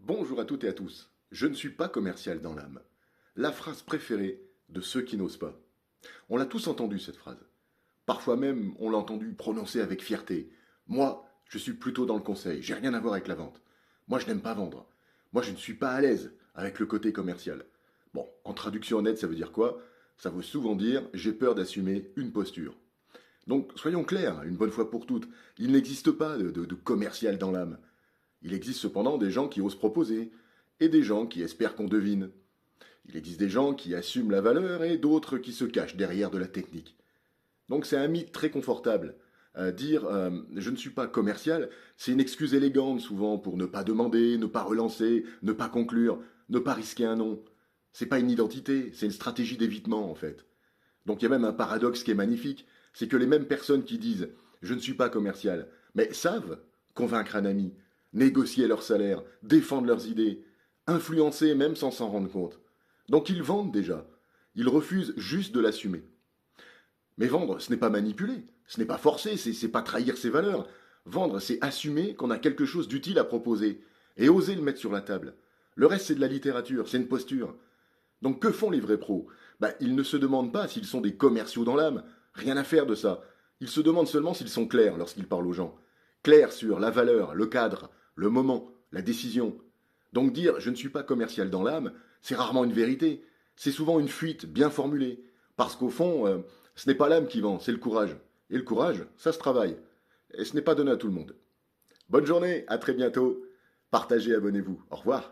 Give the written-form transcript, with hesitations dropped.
Bonjour à toutes et à tous. Je ne suis pas commercial dans l'âme. La phrase préférée de ceux qui n'osent pas. On l'a tous entendu cette phrase. Parfois même, on l'a entendu prononcer avec fierté. Moi, je suis plutôt dans le conseil, j'ai rien à voir avec la vente. Moi, je n'aime pas vendre. Moi, je ne suis pas à l'aise avec le côté commercial. Bon, en traduction honnête, ça veut dire quoi? Ça veut souvent dire j'ai peur d'assumer une posture. Donc, soyons clairs, une bonne fois pour toutes, il n'existe pas de commercial dans l'âme. Il existe cependant des gens qui osent proposer, et des gens qui espèrent qu'on devine. Il existe des gens qui assument la valeur et d'autres qui se cachent derrière de la technique. Donc c'est un mythe très confortable. Dire je ne suis pas commercial, c'est une excuse élégante souvent pour ne pas demander, ne pas relancer, ne pas conclure, ne pas risquer un non. C'est pas une identité, c'est une stratégie d'évitement en fait. Donc il y a même un paradoxe qui est magnifique, c'est que les mêmes personnes qui disent je ne suis pas commercial, mais savent convaincre un ami, négocier leur salaire, défendre leurs idées, influencer même sans s'en rendre compte. Donc ils vendent déjà. Ils refusent juste de l'assumer. Mais vendre, ce n'est pas manipuler, ce n'est pas forcer, c'est pas trahir ses valeurs. Vendre, c'est assumer qu'on a quelque chose d'utile à proposer et oser le mettre sur la table. Le reste, c'est de la littérature, c'est une posture. Donc que font les vrais pros? Ils ne se demandent pas s'ils sont des commerciaux dans l'âme, rien à faire de ça. Ils se demandent seulement s'ils sont clairs lorsqu'ils parlent aux gens. Clairs sur la valeur, le cadre, le moment, la décision. Donc dire je ne suis pas commercial dans l'âme, c'est rarement une vérité. C'est souvent une fuite bien formulée. Parce qu'au fond, ce n'est pas l'âme qui vend, c'est le courage. Et le courage, ça se travaille. Et ce n'est pas donné à tout le monde. Bonne journée, à très bientôt. Partagez, abonnez-vous. Au revoir.